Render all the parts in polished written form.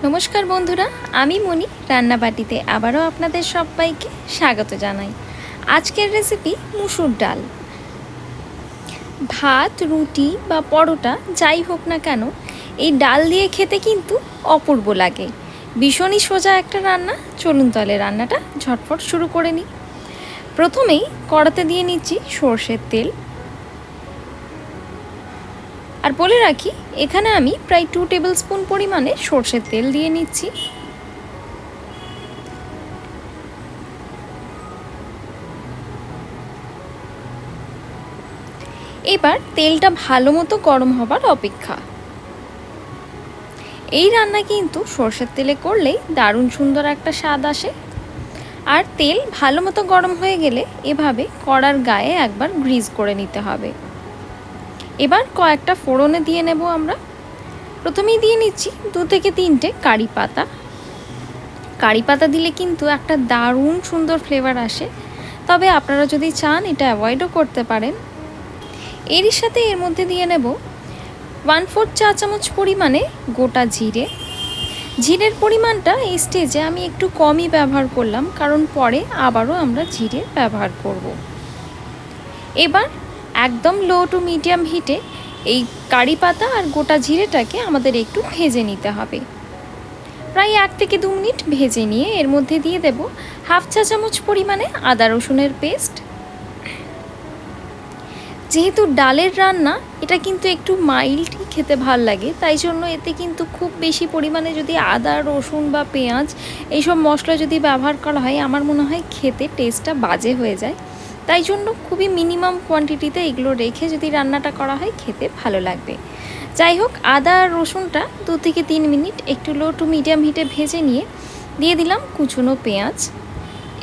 নমস্কার বন্ধুরা, আমি মনি রান্নাবাটিতে আবারও আপনাদের সবাইকে স্বাগত জানাই। আজকের রেসিপি মুসুর ডাল। ভাত, রুটি বা পরোটা যাই হোক না কেন, এই ডাল দিয়ে খেতে কিন্তু অপূর্ব লাগে। ভীষণই সোজা একটা রান্না। চলুন তাহলে রান্নাটা ঝটফট শুরু করে নিই। প্রথমেই কড়াতে দিয়ে নিচ্ছি সর্ষের তেল। আর বলে রাখি, এখানে আমি প্রায় 2 টেবিল স্পুন পরিমাণে সর্ষের তেল দিয়ে নিচ্ছি। এবার তেলটা ভালো মতো গরম হবার অপেক্ষা। এই রান্না কিন্তু সর্ষের তেলে করলেই দারুণ সুন্দর একটা স্বাদ আসে। আর তেল ভালো মতো গরম হয়ে গেলে এভাবে কড়ার গায়ে একবার গ্রিজ করে নিতে হবে। এবার কয়েকটা ফোড়নে দিয়ে নেব আমরা। প্রথমেই দিয়ে নিচ্ছি 2 থেকে 3টে কারি পাতা। কারি পাতা দিলে কিন্তু একটা দারুণ সুন্দর ফ্লেভার আসে, তবে আপনারা যদি চান এটা অ্যাভয়েডও করতে পারেন। এরই সাথে এর মধ্যে দিয়ে নেব 1/4 চা চামচ পরিমাণে গোটা জিরে। জিরের পরিমাণটা এই স্টেজে আমি একটু কমই ব্যবহার করলাম, কারণ পরে আবারও আমরা জিরে ব্যবহার করব। এবার একদম লো টু মিডিয়াম হিটে এই কারি পাতা আর গোটা জিরেটাকে আমাদের একটু ভেজে নিতে হবে। প্রায় 1 থেকে 2 মিনিট ভেজে নিয়ে এর মধ্যে দিয়ে দেব 1/2 চা চামচ পরিমাণে আদা রসুনের পেস্ট। যেহেতু ডালের রান্না, এটা কিন্তু একটু মাইল্ডই খেতে ভাল লাগে, তাই জন্য এতে কিন্তু খুব বেশি পরিমাণে যদি আদা রসুন বা পেঁয়াজ এইসব মশলা যদি ব্যবহার করা হয়, আমার মনে হয় খেতে টেস্টটা বাজে হয়ে যায়। তাই জন্য খুবই মিনিমাম কোয়ান্টিটিতে এগুলো রেখে যদি রান্নাটা করা হয়, খেতে ভালো লাগবে। যাই হোক, আদা আর রসুনটা 2 থেকে 3 মিনিট একটু লো টু মিডিয়াম হিটে ভেজে নিয়ে দিয়ে দিলাম কুচনো পেঁয়াজ।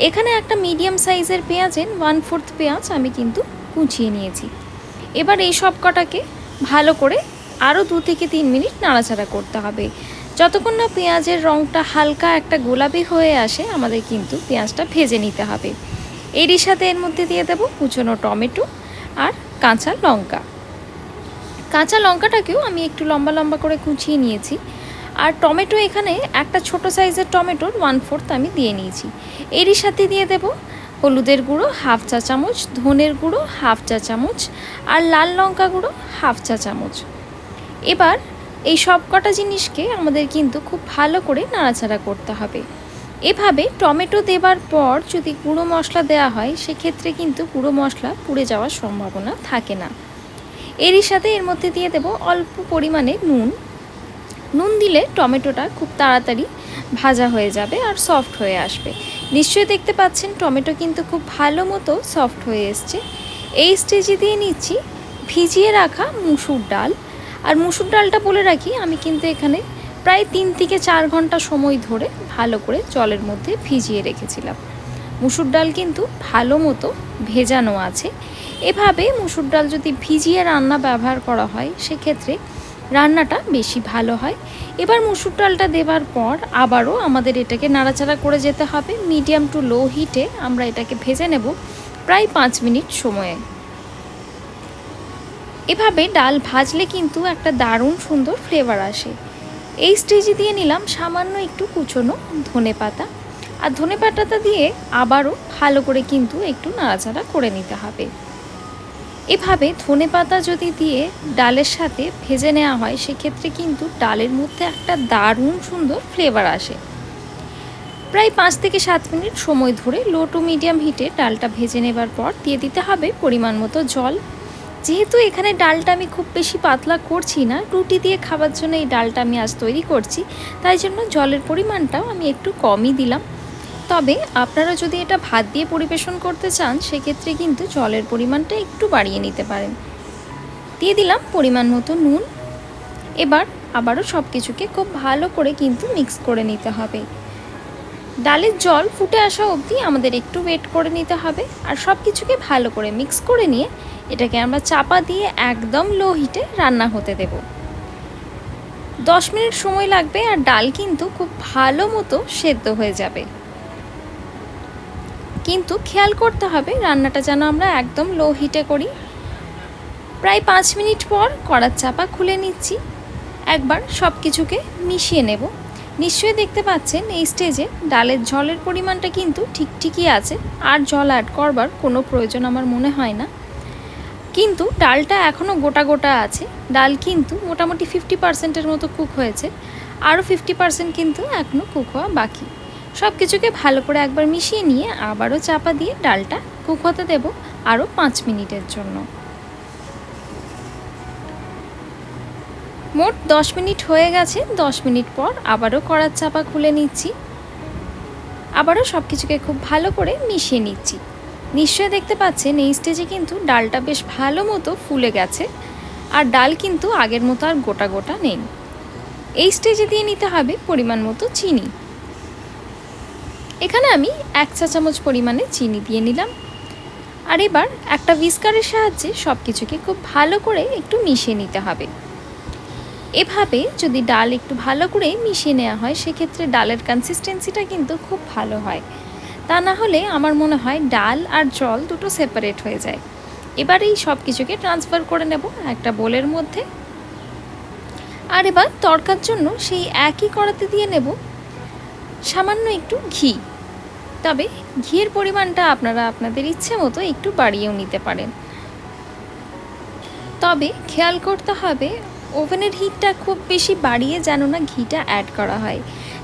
এখানে একটা মিডিয়াম সাইজের পেঁয়াজের 1/4 পেঁয়াজ আমি কিন্তু কুচিয়ে নিয়েছি। এবার এই সব কটাকে ভালো করে আরও 2 থেকে 3 মিনিট নাড়াচাড়া করতে হবে। যতক্ষণ না পেঁয়াজের রঙটা হালকা একটা গোলাপি হয়ে আসে, আমাদের কিন্তু পেঁয়াজটা ভেজে নিতে হবে। এরই সাথে এর মধ্যে দিয়ে দেবো কুচনো টমেটো আর কাঁচা লঙ্কা। কাঁচা লঙ্কাটাকেও আমি একটু লম্বা লম্বা করে কুচিয়ে নিয়েছি। আর টমেটো এখানে একটা ছোট সাইজের টমেটোর 1/4 আমি দিয়ে নিয়েছি। এরই সাথে দিয়ে দেব হলুদের গুঁড়ো 1/2 চা চামচ, ধনের গুঁড়ো 1/2 চা চামচ আর লাল লঙ্কা গুঁড়ো 1/2 চা চামচ। এবার এই সব কটা জিনিসকে আমাদের কিন্তু খুব ভালো করে নাড়াচাড়া করতে হবে। এভাবে টমেটো দেবার পর যদি গুঁড়ো মশলা দেওয়া হয়, সেক্ষেত্রে কিন্তু গুঁড়ো মশলা পুড়ে যাওয়ার সম্ভাবনা থাকে না। এরই সাথে এর মধ্যে দিয়ে দেব অল্প পরিমাণে নুন। নুন দিলে টমেটোটা খুব তাড়াতাড়ি ভাজা হয়ে যাবে আর সফট হয়ে আসবে। নিশ্চয়ই দেখতে পাচ্ছেন টমেটো কিন্তু খুব ভালো মতো সফট হয়ে এসছে। এই স্টেজে দিয়ে নিচ্ছি ভিজিয়ে রাখা মুসুর ডাল। আর মুসুর ডালটা বলে রাখি, আমি কিন্তু এখানে প্রায় 3 থেকে 4 ঘন্টা সময় ধরে ভালো করে জলের মধ্যে ভিজিয়ে রেখেছিলাম। মুসুর ডাল কিন্তু ভালো মতো ভেজানো আছে। এভাবে মুসুর ডাল যদি ভিজিয়ে রান্না ব্যবহার করা হয়, সেক্ষেত্রে রান্নাটা বেশি ভালো হয়। এবার মুসুর ডালটা দেওয়ার পর আবারও আমাদের এটাকে নাড়াচাড়া করে যেতে হবে। মিডিয়াম টু লো হিটে আমরা এটাকে ভেজে নেব প্রায় 5 মিনিট সময়ে। এভাবে ডাল ভাজলে কিন্তু একটা দারুণ সুন্দর ফ্লেভার আসে। এই স্টেজে দিয়ে নিলাম সামান্য একটু কুচনো ধনেপাতা। আর ধনেপাতাটা দিয়ে আবারও ভালো করে কিন্তু একটু নাড়াচাড়া করে নিতে হবে। এভাবে ধনেপাতা যদি দিয়ে ডালের সাথে ভেজে নেওয়া হয়, সেক্ষেত্রে কিন্তু ডালের মধ্যে একটা দারুণ সুন্দর ফ্লেভার আসে। প্রায় 5 থেকে 7 মিনিট সময় ধরে লো টু মিডিয়াম হিটে ডালটা ভেজে নেবার পর দিয়ে দিতে হবে পরিমাণ মতো জল। যেহেতু এখানে ডালটা আমি খুব বেশি পাতলা করছি না, রুটি দিয়ে খাবার জন্য এই ডালটা আমি আজ তৈরি করছি, তাই জন্য জলের পরিমাণটাও আমি একটু কমই দিলাম। তবে আপনারা যদি এটা ভাত দিয়ে পরিবেশন করতে চান, সেক্ষেত্রে কিন্তু জলের পরিমাণটা একটু বাড়িয়ে নিতে পারেন। দিয়ে দিলাম পরিমাণ মতো নুন। এবার আবারও সব কিছুকে খুব ভালো করে কিন্তু মিক্স করে নিতে হবে। ডালের জল ফুটে আসা অবধি আমাদের একটু ওয়েট করে নিতে হবে। আর সব কিছুকে ভালো করে মিক্স করে নিয়ে এটাকে আমরা চাপা দিয়ে একদম লো হিটে রান্না হতে দেব। 10 মিনিট সময় লাগবে, আর ডাল কিন্তু খুব ভালো মতো সেদ্ধ হয়ে যাবে। কিন্তু খেয়াল করতে হবে রান্নাটা যেন আমরা একদম লো হিটে করি। প্রায় 5 মিনিট পর কড়ার চাপা খুলে নিচ্ছি। একবার সব কিছুকে মিশিয়ে নেব। নিশ্চয়ই দেখতে পাচ্ছেন এই স্টেজে ডালের জলের পরিমাণটা কিন্তু ঠিকই আছে, আর জল অ্যাড করবার কোনো প্রয়োজন আমার মনে হয় না। কিন্তু ডালটা এখনও গোটা গোটা আছে। ডাল কিন্তু মোটামুটি 50%-এর মতো কুক হয়েছে, আরও 50% কিন্তু এখনও কুক হওয়া বাকি। সব কিছুকে ভালো করে একবার মিশিয়ে নিয়ে আবারও চাপা দিয়ে ডালটা কুক হতে দেব আরও 5 মিনিটের জন্য। মোট 10 মিনিট হয়ে গেছে। 10 মিনিট পর আবারও কড়ার চাপা খুলে নিচ্ছি, আবারও সব কিছুকে খুব ভালো করে মিশিয়ে নিচ্ছি। নিশ্চয়ই দেখতে পাচ্ছেন এই স্টেজে কিন্তু ডালটা বেশ ভালো মতো ফুলে গেছে, আর ডাল কিন্তু আগের মতো আর গোটা গোটা নেই। এই স্টেজে দিয়ে নিতে হবে পরিমাণ মতো চিনি। এখানে আমি 1 চা চামচ পরিমাণে চিনি দিয়ে নিলাম, আর এবার একটা হুইস্কারের সাহায্যে সব কিছুকে খুব ভালো করে একটু মিশিয়ে নিতে হবে। এভাবে যদি ডাল একটু ভালো করে মিশিয়ে নেওয়া হয় সেক্ষেত্রে ডালের কনসিস্টেন্সিটা কিন্তু খুব ভালো হয়। তা না হলে আমার মনে হয় ডাল আর জল দুটো সেপারেট হয়ে যায়। এবার এই সব কিছুকে ট্রান্সফার করে নেব একটা বোলের মধ্যে। আর এবার তড়কার জন্য সেই একই কড়াতে দিয়ে নেব সামান্য একটু ঘি। তবে ঘিয়ের পরিমাণটা আপনারা আপনাদের ইচ্ছে মতো একটু বাড়িয়েও নিতে পারেন। তবে খেয়াল করতে হবে ওভেনের হিটটা খুব বেশি বাড়িয়ে যেন না ঘিটা অ্যাড করা হয়,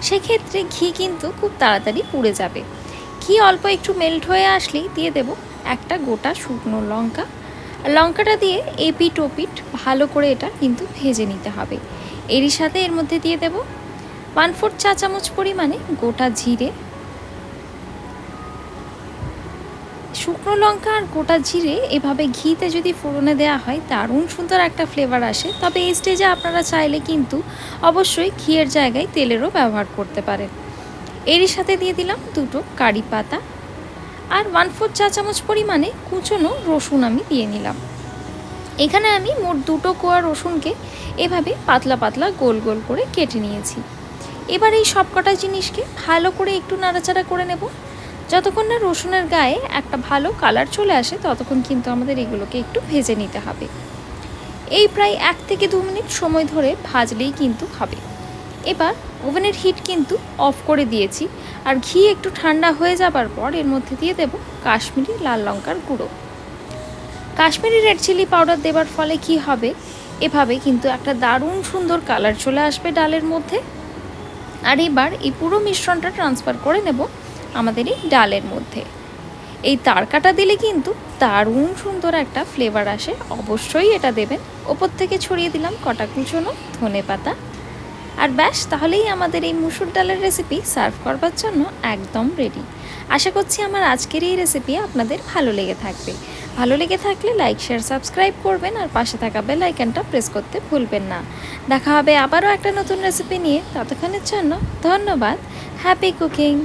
সেক্ষেত্রে ঘি কিন্তু খুব তাড়াতাড়ি পুড়ে যাবে। ঘি অল্প একটু মেল্ট হয়ে আসলেই দিয়ে দেব একটা গোটা শুকনো লঙ্কা। লঙ্কাটা দিয়ে এপিট ওপিট ভালো করে এটা কিন্তু ভেজে নিতে হবে। এরই সাথে এর মধ্যে দিয়ে দেব 1/4 চা চামচ পরিমাণে গোটা জিরে। শুকনো লঙ্কা আর গোটা জিরে এভাবে ঘিতে যদি ফোড়নে দেওয়া হয় দারুণ সুন্দর একটা ফ্লেভার আসে। তবে এই স্টেজে আপনারা চাইলে কিন্তু অবশ্যই ঘিয়ের জায়গায় তেলেরও ব্যবহার করতে পারেন। এরই সাথে দিয়ে দিলাম 2টো কারি পাতা, আর 1/4 চা চামচ পরিমাণে কুচনো রসুন আমি দিয়ে নিলাম। এখানে আমি মোট 2টো কোয়া রসুনকে এভাবে পাতলা পাতলা গোল গোল করে কেটে নিয়েছি। এবার এই সব কটা জিনিসকে ভালো করে একটু নাড়াচাড়া করে নেব। যতক্ষণ না রসুনের গায়ে একটা ভালো কালার চলে আসে ততক্ষণ কিন্তু আমাদের এগুলোকে একটু ভেজে নিতে হবে। এই প্রায় 1 থেকে 2 মিনিট সময় ধরে ভাজলেই কিন্তু হবে। এবার ওভেনের হিট কিন্তু অফ করে দিয়েছি, আর ঘি একটু ঠান্ডা হয়ে যাবার পর এর মধ্যে দিয়ে দেব কাশ্মীরি লাল লঙ্কার গুঁড়ো। কাশ্মীরি রেড চিলি পাউডার দেবার ফলে কি হবে, এভাবে কিন্তু একটা দারুণ সুন্দর কালার চলে আসবে ডালের মধ্যে। আর এবার এই পুরো মিশ্রণটা ট্রান্সফার করে নেব আমাদের এই ডালের মধ্যে। এই তাড়কাটা দিলে কিন্তু দারুণ সুন্দর একটা ফ্লেভার আসে, অবশ্যই এটা দেবেন। ওপর থেকে ছড়িয়ে দিলাম কটা কুচনো ধনেপাতা। আর ব্যাস, তাহলেই আমাদের এই মুসুর ডালের রেসিপি সার্ভ করবার জন্য একদম রেডি। আশা করছি আমার আজকের এই রেসিপি আপনাদের ভালো লেগে থাকবে। ভালো লেগে থাকলে লাইক শেয়ার সাবস্ক্রাইব করবেন, আর পাশে থাকা বেল আইকনটা প্রেস করতে ভুলবেন না। দেখা হবে আবারও একটা নতুন রেসিপি নিয়ে। ততক্ষণের জন্য ধন্যবাদ। Happy cooking.